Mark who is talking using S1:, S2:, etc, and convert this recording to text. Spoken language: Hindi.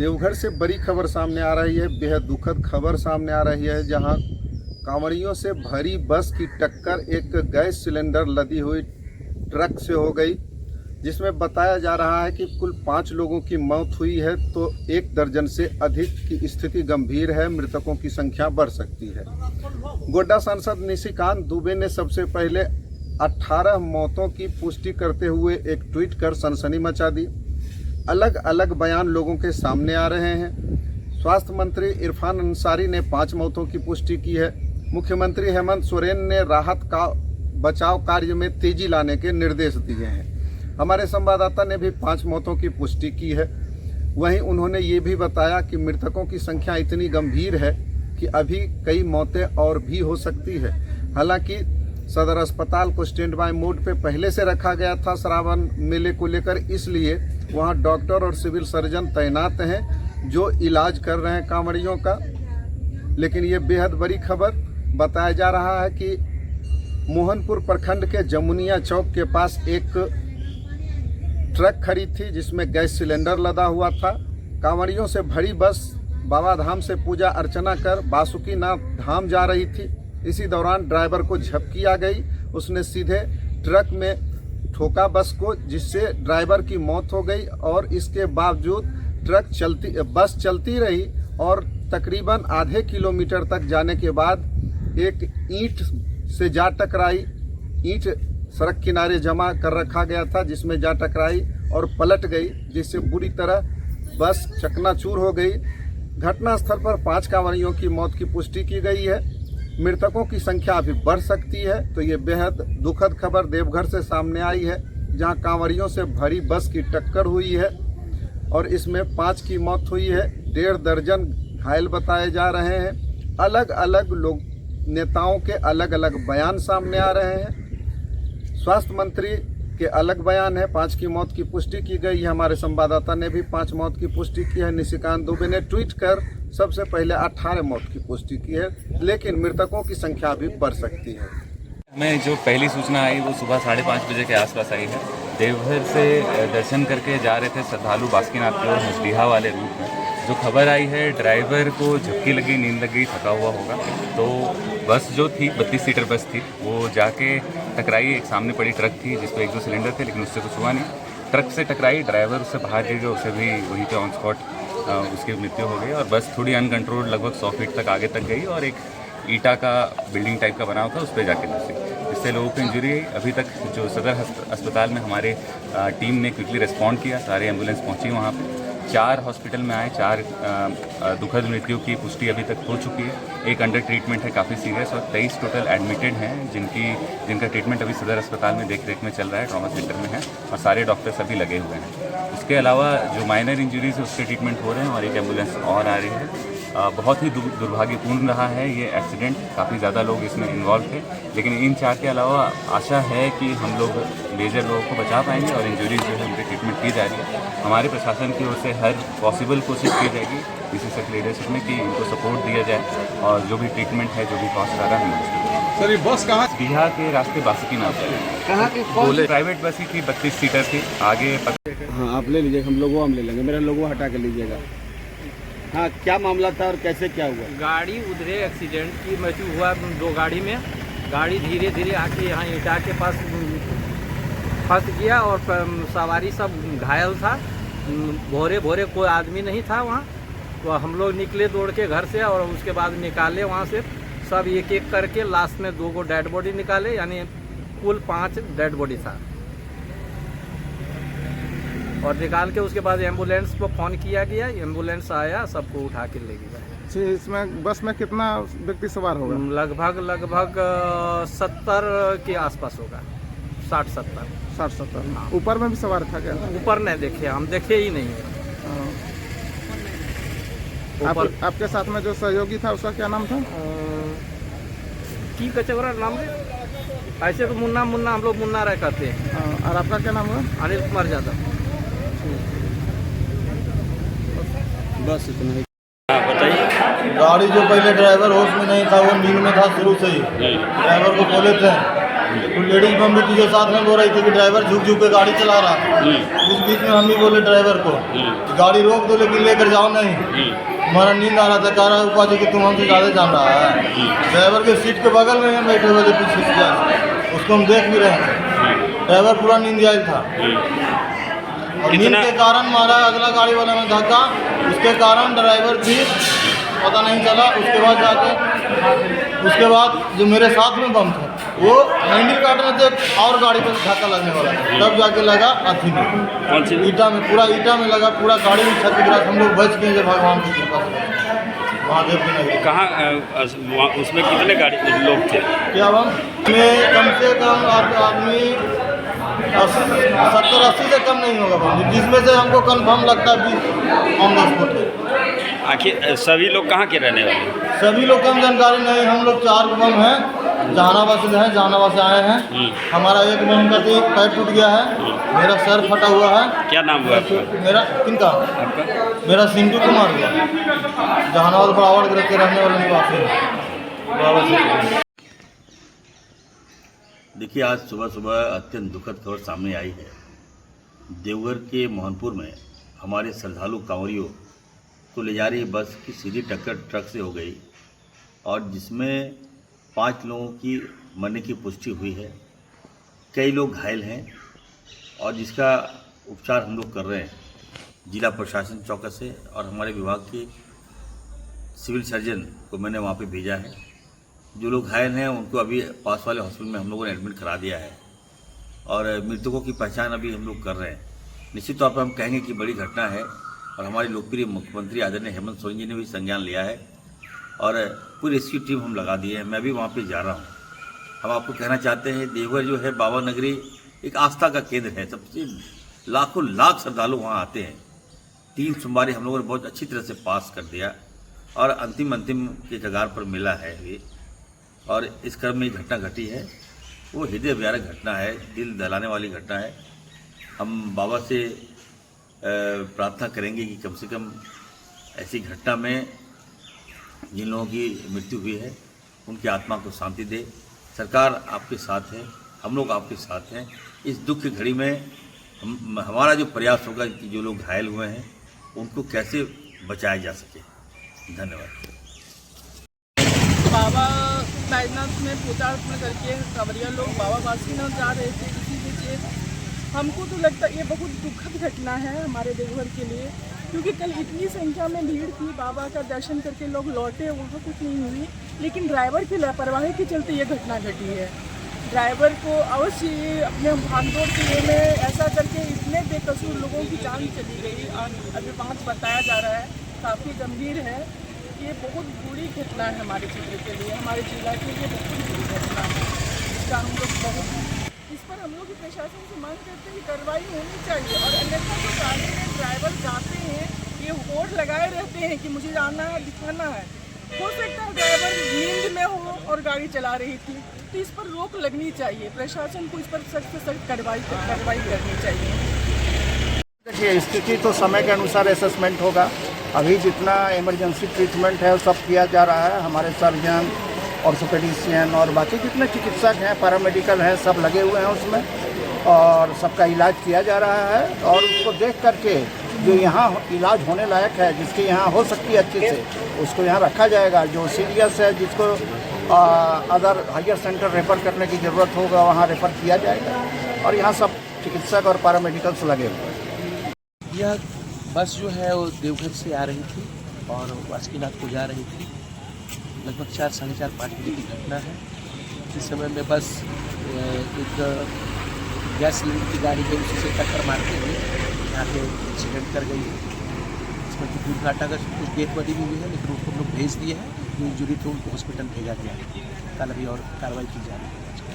S1: देवघर से बड़ी खबर सामने आ रही है, बेहद दुखद खबर सामने आ रही है, जहां कांवड़ियों से भरी बस की टक्कर एक गैस सिलेंडर लदी हुई ट्रक से हो गई, जिसमें बताया जा रहा है कि कुल 5 लोगों की मौत हुई है, तो 1 दर्जन से अधिक की स्थिति गंभीर है। मृतकों की संख्या बढ़ सकती है। गोड्डा सांसद निशिकांत दुबे ने सबसे पहले 18 मौतों की पुष्टि करते हुए एक ट्वीट कर सनसनी मचा दी। अलग अलग बयान लोगों के सामने आ रहे हैं। स्वास्थ्य मंत्री इरफान अंसारी ने 5 मौतों की पुष्टि की है। मुख्यमंत्री हेमंत सोरेन ने राहत का बचाव कार्य में तेजी लाने के निर्देश दिए हैं। हमारे संवाददाता ने भी 5 मौतों की पुष्टि की है। वहीं उन्होंने ये भी बताया कि मृतकों की संख्या इतनी गंभीर है कि अभी कई मौतें और भी हो सकती है। हालांकि सदर अस्पताल को स्टैंड बाय मोड पे पहले से रखा गया था श्रावण मेले को लेकर, इसलिए वहां डॉक्टर और सिविल सर्जन तैनात हैं जो इलाज कर रहे हैं कांवड़ियों का। लेकिन ये बेहद बड़ी खबर बताया जा रहा है कि मोहनपुर प्रखंड के जमुनिया चौक के पास एक ट्रक खड़ी थी जिसमें गैस सिलेंडर लदा हुआ था। कांवड़ियों से भरी बस बाबा धाम से पूजा अर्चना कर बासुकीनाथ धाम जा रही थी। इसी दौरान ड्राइवर को झपकी आ गई। उसने सीधे ट्रक में ठोका बस को, जिससे ड्राइवर की मौत हो गई और इसके बावजूद बस चलती रही और तकरीबन आधे किलोमीटर तक जाने के बाद एक ईंट से जा टकराई। ईंट सड़क किनारे जमा कर रखा गया था, जिसमें जा टकराई और पलट गई, जिससे बुरी तरह बस चकनाचूर हो गई। घटनास्थल पर 5 कांवड़ियों की मौत की पुष्टि की गई है। मृतकों की संख्या अभी बढ़ सकती है। तो ये बेहद दुखद खबर देवघर से सामने आई है, जहां कांवड़ियों से भरी बस की टक्कर हुई है और इसमें 5 की मौत हुई है। 1.5 दर्जन घायल बताए जा रहे हैं। अलग अलग लोग नेताओं के अलग अलग बयान सामने आ रहे हैं। स्वास्थ्य मंत्री के अलग बयान है। 5 की मौत की पुष्टि की गई है। हमारे संवाददाता ने भी 5 मौत की पुष्टि की है। निशिकांत दुबे ने ट्वीट कर सबसे पहले 18 मौत की पुष्टि की है, लेकिन मृतकों की संख्या भी बढ़ सकती है।
S2: हमें जो पहली सूचना आई वो सुबह 5:30 बजे के आसपास आई है। देवघर से दर्शन करके जा रहे थे श्रद्धालु बासुकीनाथ की ओर मछलीहा वाले रूट में। जो खबर आई है, ड्राइवर को झपकी लगी, नींद लग गई, थका हुआ होगा, तो बस जो थी 32 सीटर बस थी, वो जाके टकराई। एक सामने पड़ी ट्रक थी जिसपे 1-2 सिलेंडर थे, लेकिन उससे कुछ हुआ नहीं। ट्रक से टकराई, ड्राइवर उससे बाहर गिर गया, उसे भी वहीं पे ऑन स्पॉट उसकी मृत्यु हो गई। और बस थोड़ी अनकंट्रोल्ड लगभग 100 फीट तक आगे तक गई और एक ईटा का बिल्डिंग टाइप का बना हुआ था, उस पर जाके घुसी। इससे लोगों को इंजरी हुई। अभी तक जो सदर अस्पताल में हमारे टीम ने क्विकली रिस्पॉन्ड किया, सारे एम्बुलेंस पहुंची वहां पे। 4 हॉस्पिटल में आए, 4 दुखद मृत्यु की पुष्टि अभी तक हो चुकी है। एक अंडर ट्रीटमेंट है, काफ़ी सीरियस, और 23 टोटल एडमिटेड हैं जिनका ट्रीटमेंट अभी सदर अस्पताल में देख में चल रहा है, ट्रॉमा सेंटर में है, और सारे डॉक्टर्स अभी लगे हुए हैं। उसके अलावा जो माइनर इंजरीज है उसके ट्रीटमेंट हो रहे हैं और एक एम्बुलेंस और आ रही है। बहुत ही दुर्भाग्यपूर्ण रहा है ये एक्सीडेंट। काफ़ी ज़्यादा लोग इसमें इन्वॉल्व थे, लेकिन इन 4 के अलावा आशा है कि हम लोग मेजर लोगों को बचा पाएंगे और इंजरीज जो है उनकी ट्रीटमेंट की जा रही है। हमारे प्रशासन की ओर से हर पॉसिबल कोशिश की जाएगी विशेषज्ञ लीडरशिप में कि इनको सपोर्ट दिया जाए और जो भी ट्रीटमेंट है, जो भी कॉस्ट आ रहा है।
S3: सर, ये बस कहाँ?
S2: बिहार के रास्ते बासुकीनाथ है।
S3: कहाँ की?
S2: प्राइवेट बस ही थी, 32 सीटर थी। आगे
S4: हाँ, आप ले लीजिए, हम लोगों ले लेंगे, मेरा लोगो हटा के लीजिएगा। हाँ, क्या मामला था और कैसे क्या हुआ?
S5: गाड़ी उधरे एक्सीडेंट की मृत्यु हुआ 2 गाड़ी में। गाड़ी धीरे धीरे आके यहाँ ईटा के पास फंस गया और सवारी सब घायल था। भोरे कोई आदमी नहीं था वहाँ, तो हम लोग निकले दौड़ के घर से और उसके बाद निकाले वहाँ से सब एक एक करके। लास्ट में 2 डेड बॉडी निकाले, यानी कुल 5 डेड बॉडी था। और निकाल के उसके बाद एम्बुलेंस को फ़ोन किया गया, एम्बुलेंस आया, सबको उठा के ले गया।
S3: इसमें बस में कितना व्यक्ति सवार होगा?
S5: लगभग 70 के आसपास होगा, 60-70।
S3: 60-70। हाँ। ऊपर में भी सवार था क्या?
S5: ऊपर नहीं देखे, हम देखे ही नहीं।
S3: आपके साथ में जो सहयोगी था उसका क्या नाम था?
S5: की कचौरा नाम है, ऐसे तो मुन्ना हम लोग मुन्ना रह करते हैं।
S3: और आपका क्या नाम हुआ?
S5: अनिल कुमार यादव।
S4: बस इतना ही।
S2: बताइए।
S6: गाड़ी जो पहले ड्राइवर होश में नहीं था, वो नींद में था शुरू से ही। ड्राइवर को बोले थे तो लेडीज बम भी पीछे साथ में बोल रही थी कि ड्राइवर झुक झुक के गाड़ी चला रहा है। उस बीच में हम भी बोले ड्राइवर को कि गाड़ी रोक दो लेकिन लेकर जाओ नहीं। हमारा नींद आ रहा था, कह रहा है ऊपर कि तुम हमसे ज़्यादा जान रहा है। ड्राइवर के सीट के बगल में हम बैठे हुए थे पीछे से, उसको हम देख भी रहे थे। ड्राइवर पूरा नींद था और नींद के कारण मारा अगला गाड़ी वाला में धक्का, उसके कारण ड्राइवर भी पता नहीं चला। उसके बाद जो मेरे साथ में बम थे वो हैंडल काट रहे थे और गाड़ी पर धक्का लगने वाला था, तब जाके लगा अथी में, ईटा में, पूरा ईटा में लगा, पूरा गाड़ी में क्षति गिरा। हम लोग बच गए भगवान की कृपा से। महादेव की नगरी।
S7: कहाँ उसमें कितने गाड़ी लोग थे?
S6: क्या बम में कम से कम आदमी 70-80 से कम नहीं होगा बम, जिसमें से हमको कंफर्म लगता है 20 ऑन द स्पॉट है।
S7: आखिर सभी लोग कहाँ के रहने वाले?
S6: सभी लोग कम जानकारी नहीं। हम लोग 4 बम हैं, जहानाबाद से हैं, जहानाबाद से आए हैं। हमारा एक बम का पैर टूट गया है, मेरा सर फटा हुआ है।
S7: क्या नाम हुआ आपका?
S6: मेरा किनका? मेरा सिंधु कुमार हुआ, जहानाबाद बराबर ग्रह के रहने वाले निवासी हैं।
S8: देखिए, आज सुबह सुबह अत्यंत दुखद खबर सामने आई है। देवघर के मोहनपुर में हमारे श्रद्धालु कांवरियों को ले जा रही बस की सीधी टक्कर ट्रक से हो गई और जिसमें 5 लोगों की मरने की पुष्टि हुई है। कई लोग घायल हैं और जिसका उपचार हम लोग कर रहे हैं जिला प्रशासन चौकस से, और हमारे विभाग के सिविल सर्जन को मैंने वहाँ पे भेजा है। जो लोग घायल हैं उनको अभी पास वाले हॉस्पिटल में हम लोगों ने एडमिट करा दिया है और मृतकों की पहचान अभी हम लोग कर रहे हैं। निश्चित तौर पर हम कहेंगे कि बड़ी घटना है और हमारे लोकप्रिय मुख्यमंत्री आदरणीय हेमंत सोरेन जी ने भी संज्ञान लिया है और पूरी रेस्क्यू टीम हम लगा दी है। मैं भी वहाँ पे जा रहा हूँ। हम आपको कहना चाहते हैं, देवघर जो है बाबा नगरी एक आस्था का केंद्र है। सबसे लाखों लाख श्रद्धालु वहाँ आते हैं। 3 सोमवारी हम लोगों ने बहुत अच्छी तरह से पास कर दिया और अंतिम के कगार पर मिला है ये। और इस क्रम में घटना घटी है वो हृदय विदारक घटना है, दिल दहलाने वाली घटना है। हम बाबा से प्रार्थना करेंगे कि कम से कम ऐसी घटना में जिन लोगों की मृत्यु हुई है उनकी आत्मा को शांति दे। सरकार आपके साथ है, हम लोग आपके साथ हैं। इस दुख की घड़ी में हमारा जो प्रयास होगा कि जो लोग घायल हुए हैं उनको कैसे बचाया जा सके। धन्यवाद।
S9: बाबा बैजनाथ में पूजा अर्चना करके कांवरिया लोग बाबा बासुकीनाथ जा रहे थे। इसी बीच हमको तो लगता है ये बहुत दुखद घटना है हमारे देवघर के लिए, क्योंकि कल इतनी संख्या में भीड़ थी, बाबा का दर्शन करके लोग लौटे, वहाँ कुछ नहीं हुई, लेकिन ड्राइवर की लापरवाही के चलते ये घटना घटी है। ड्राइवर को अवश्य अपने भागदौड़ के लिए में ऐसा करके इतने बेकसूर लोगों की जान चली गई। अभी 5 बताया जा रहा है, काफ़ी गंभीर है। ये बहुत बुरी घटना है हमारे क्षेत्र के लिए, हमारे जिला के लिए बहुत बुरी घटना है। इसका हम लोग इस पर हम लोग प्रशासन से मांग करते हैं कि कार्रवाई होनी चाहिए। और अन्यथा जो गाड़ी में ड्राइवर जाते हैं ये होड़ लगाए रहते हैं कि मुझे जाना है, दिखाना है। हो सकता है ड्राइवर नींद में हो और गाड़ी चला रही थी, तो इस पर रोक लगनी चाहिए। प्रशासन को इस पर सख्त से सख्त कार्रवाई करनी चाहिए।
S3: देखिए, स्थिति तो समय के अनुसार असेसमेंट होगा। अभी जितना इमरजेंसी ट्रीटमेंट है वो सब किया जा रहा है। हमारे सर्जन, ऑर्थोपेडिशियन और बाकी जितने चिकित्सक हैं, पैरामेडिकल हैं, सब लगे हुए हैं उसमें और सबका इलाज किया जा रहा है। और उसको देख करके जो यहाँ इलाज होने लायक है, जिसके यहाँ हो सकती है अच्छे से, उसको यहाँ रखा जाएगा। जो सीरियस है, जिसको अदर हायर सेंटर रेफ़र करने की ज़रूरत होगा, वहाँ रेफ़र किया जाएगा। और यहाँ सब चिकित्सक और पैरामेडिकल्स लगे हुए हैं।
S10: यह बस जो है वो देवघर से आ रही थी और बासुकीनाथ को जा रही थी। लगभग 4, साढ़े 4, 5 बजे की घटना है। इस समय में बस एक गैस सिलेंडर की गाड़ी है, उसी से टक्कर मारते हुए यहाँ पे एक्सीडेंट कर गई है। इसमें कुछ दुर्घटना का कुछ डेथ बॉडी भी हुई है, लेकिन उसको हम लोग भेज दिए हैं। जो इंजरी थे उनको हॉस्पिटल भेजा गया है। कल अभी और कार्रवाई की जा रही है।